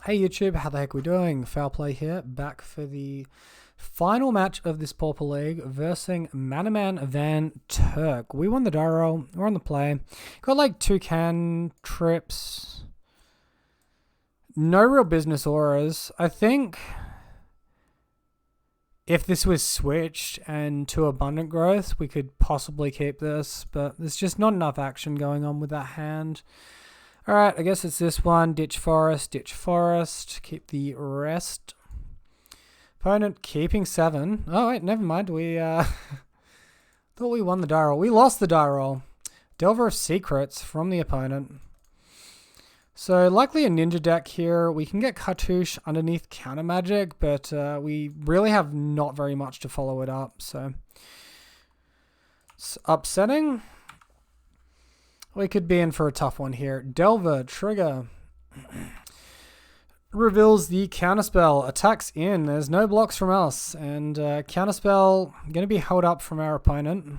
Hey YouTube, how the heck are we doing? Foul Play here, back for the final match of this Pauper League versus Manaman Van Turk. We won the die roll, we're on the play. Got like 2 can trips. No real business auras. I think if this was switched and to abundant growth, we could possibly keep this, but there's just not enough action going on with that hand. Alright, I guess it's this one. Ditch forest, keep the rest. Opponent keeping 7. Oh wait, never mind. We thought we won the die roll. We lost the die roll. Delver of Secrets from the opponent. So likely a ninja deck here. We can get Cartouche underneath counter magic, but we really have not very much to follow it up. So it's upsetting. We could be in for a tough one here. Delver, trigger. Reveals the counterspell. Attacks in. There's no blocks from us. And counterspell going to be held up from our opponent.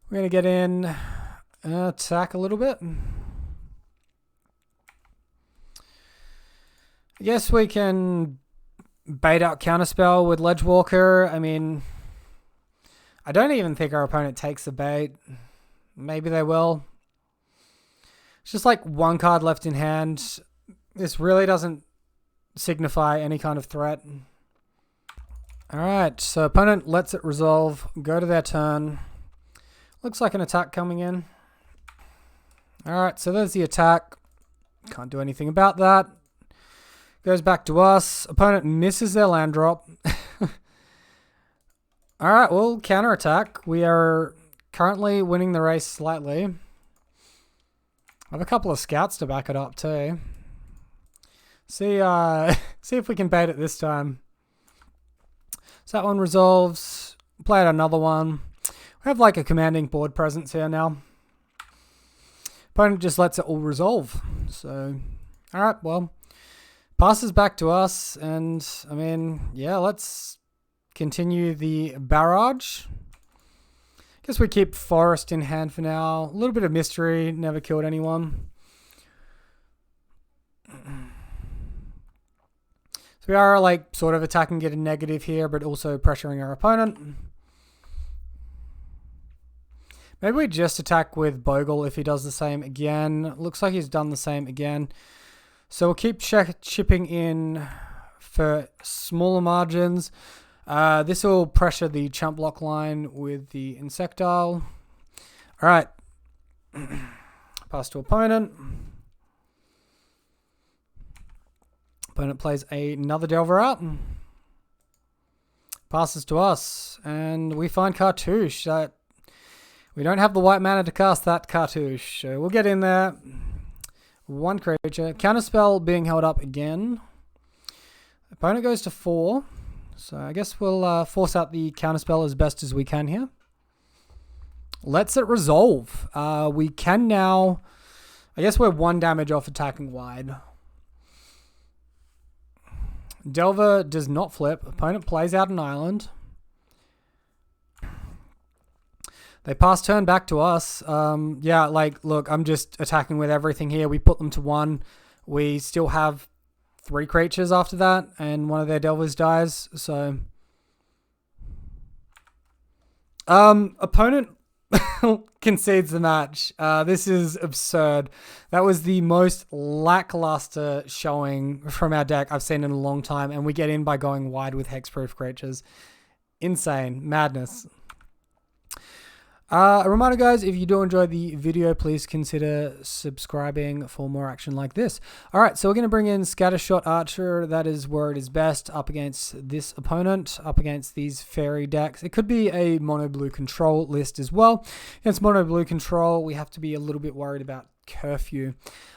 We're going to get in, attack a little bit. I guess we can bait out counterspell with Ledgewalker. I mean, I don't even think our opponent takes the bait. Maybe they will. It's just like 1 card left in hand. This really doesn't signify any kind of threat. Alright, so opponent lets it resolve. Go to their turn. Looks like an attack coming in. Alright, so there's the attack. Can't do anything about that. Goes back to us. Opponent misses their land drop. Alright, we'll counterattack. We are currently winning the race slightly. I have a couple of scouts to back it up too. See if we can bait it this time. So that one resolves. Play out another one. We have like a commanding board presence here now. Opponent just lets it all resolve. So, alright, well. Passes back to us, and I mean, yeah, let's continue the barrage. Guess we keep forest in hand for now. A little bit of mystery, never killed anyone. So we are like sort of attacking, get a negative here, but also pressuring our opponent. Maybe we just attack with Bogle if he does the same again. Looks like he's done the same again. So we'll keep chipping in for smaller margins. This will pressure the chump block line with the insectile. Alright. Pass to opponent. Opponent plays another Delver out. Passes to us. And we find Cartouche. We don't have the white mana to cast that Cartouche. So we'll get in there. 1 creature. Counterspell being held up again. Opponent goes to 4. So I guess we'll force out the counterspell as best as we can here. Lets it resolve. We can now... I guess we're 1 damage off attacking wide. Delver does not flip. Opponent plays out an island. They pass turn back to us. Yeah, like, look, I'm just attacking with everything here. We put them to 1. We still have 3 creatures after that, and one of their Delvers dies, so... Opponent concedes the match. This is absurd. That was the most lackluster showing from our deck I've seen in a long time, and we get in by going wide with hexproof creatures. Insane. Madness. A reminder guys, if you do enjoy the video, please consider subscribing for more action like this. Alright, so we're going to bring in Scattershot Archer. That is where it is best, up against this opponent, up against these fairy decks. It could be a mono blue control list as well. Against mono blue control, we have to be a little bit worried about curfew.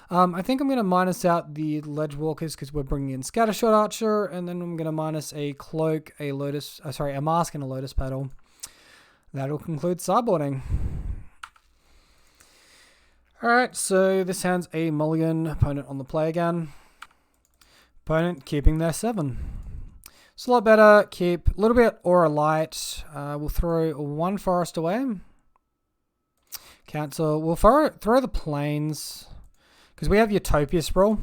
I think I'm going to minus out the Ledgewalkers because we're bringing in Scattershot Archer, and then I'm going to minus a Cloak, a Mask, and a Lotus Petal. That'll conclude sideboarding. Alright, so this hand's a mulligan. Opponent on the play again. Opponent keeping their 7. It's a lot better. Keep a little bit Aura Light. We'll throw 1 forest away. Cancel. We'll throw the plains because we have Utopia Sprawl.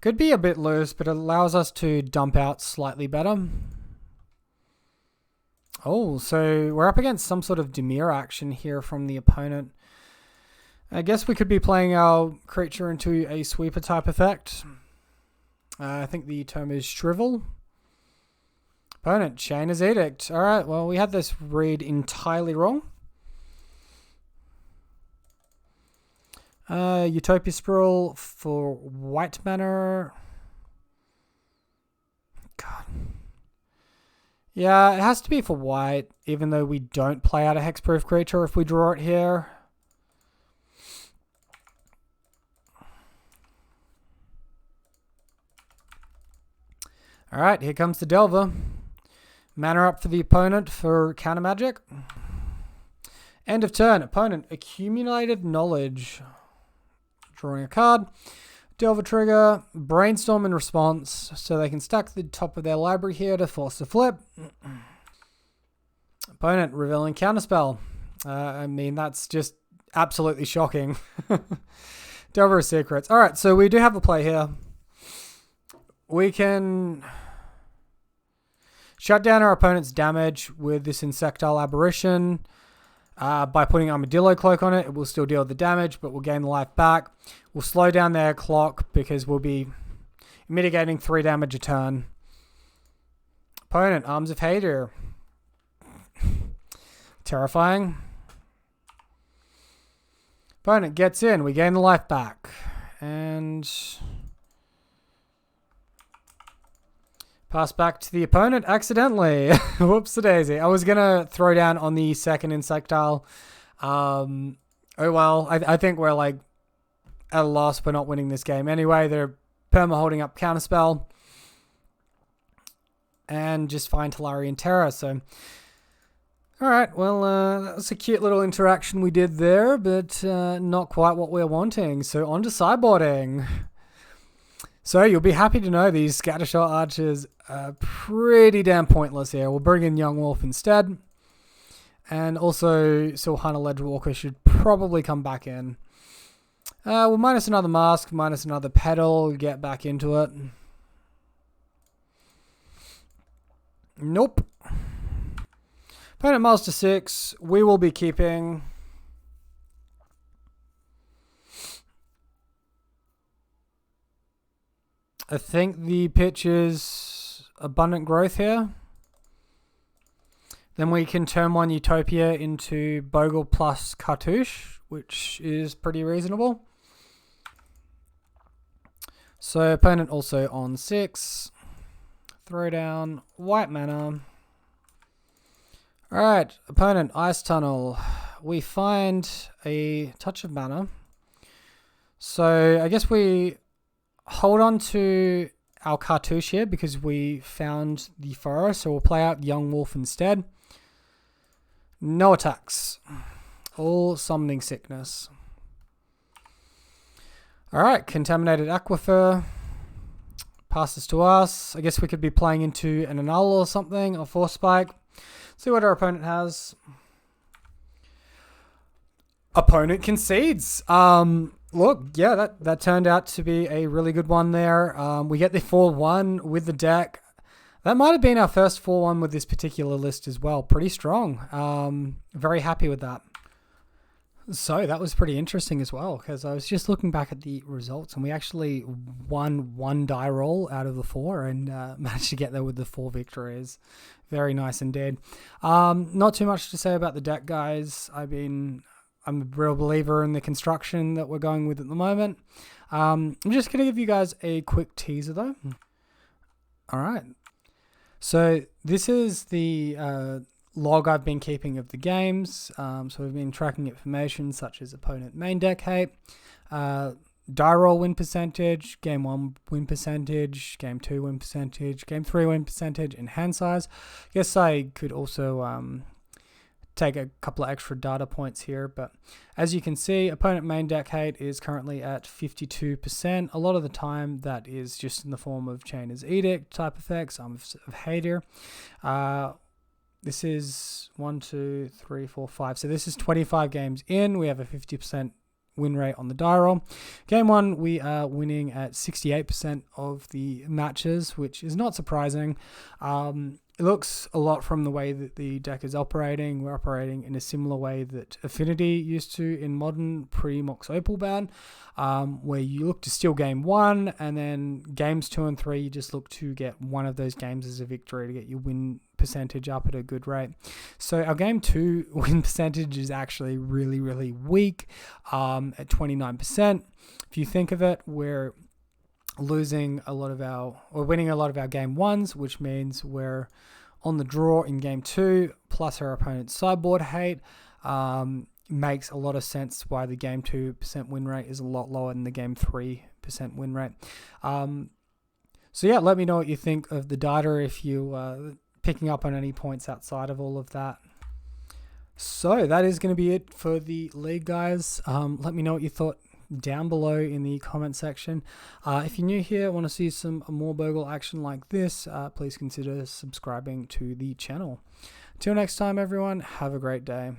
Could be a bit loose, but it allows us to dump out slightly better. Oh, so we're up against some sort of Dimir action here from the opponent. I guess we could be playing our creature into a sweeper type effect. I think the term is shrivel. Opponent, Chainer's Edict. Alright, well, we had this read entirely wrong. Utopia Spiral for white mana. God. Yeah, it has to be for white, even though we don't play out a hexproof creature if we draw it here. Alright, here comes the Delver. Mana up for the opponent for counter magic. End of turn. Opponent, accumulated knowledge. Drawing a card. Delver trigger. Brainstorm in response, so they can stack the top of their library here to force the flip. Opponent, revealing counterspell. I mean, that's just absolutely shocking. Delver of Secrets. Alright, so we do have a play here. We can shut down our opponent's damage with this Insectile Aberration. By putting Armadillo Cloak on it, it will still deal the damage, but we'll gain the life back. We'll slow down their clock because we'll be mitigating 3 damage a turn. Opponent, Arms of Hadir. Terrifying. Opponent gets in. We gain the life back. And pass back to the opponent accidentally. Whoops-a-daisy. I was going to throw down on the second Insectile. Oh well, I think we're like at a loss. We're not winning this game anyway. They're perma holding up Counterspell. And just find Tolarian Terror. So, alright, well, that was a cute little interaction we did there, but not quite what we're wanting. So on to sideboarding. So you'll be happy to know these Scattershot Archers are pretty damn pointless here. We'll bring in Young Wolf instead. And also Silhana Ledgewalker should probably come back in. We'll minus another Mask, minus another Petal, get back into it. Nope. Opponent miles to 6. We will be keeping. I think the pitch is Abundant Growth here. Then we can turn 1 Utopia into Bogle plus Cartouche, which is pretty reasonable. So opponent also on 6. Throw down white mana. Alright, opponent Ice Tunnel. We find a touch of mana. So I guess we hold on to our Cartouche here because we found the forest, so we'll play out Young Wolf instead. No attacks. All Summoning Sickness. Alright, Contaminated Aquifer. Passes to us. I guess we could be playing into an Annul or something, or Force Spike. See what our opponent has. Opponent concedes. Look, yeah, that turned out to be a really good one there. We get the 4-1 with the deck. That might have been our first 4-1 with this particular list as well. Pretty strong. Very happy with that. So that was pretty interesting as well, because I was just looking back at the results and we actually won 1 die roll out of the 4 and managed to get there with the 4 victories. Very nice indeed. Not too much to say about the deck, guys. I mean, I'm a real believer in the construction that we're going with at the moment. I'm just going to give you guys a quick teaser though. All right. So this is the log I've been keeping of the games. So we've been tracking information such as opponent main deck height, die roll win percentage, game 1 win percentage, game 2 win percentage, game 3 win percentage, and hand size. Guess I could also take a couple of extra data points here, but as you can see, opponent main deck height is currently at 52%. A lot of the time that is just in the form of Chainer's Edict type effects, of Hadir. This is 1, 2, 3, 4, 5. So this is 25 games in. We have a 50% win rate on the die roll. Game 1, we are winning at 68% of the matches, which is not surprising. It looks a lot from the way that the deck is operating. We're operating in a similar way that Affinity used to in Modern pre-Mox Opal ban, where you look to steal game 1, and then games 2 and 3, you just look to get one of those games as a victory to get your win percentage up at a good rate. So our game 2 win percentage is actually really, really weak at 29%. If you think of it, we're winning a lot of our game 1s, which means we're on the draw in game 2, plus our opponent's sideboard hate. Makes a lot of sense why the game 2% win rate is a lot lower than the game 3% win rate. So yeah, let me know what you think of the data, if you picking up on any points outside of all of that. So that is going to be it for the league, guys. Let me know what you thought down below in the comment section. If you're new here, want to see some more Bogle action like this, please consider subscribing to the channel. Till next time, everyone, have a great day.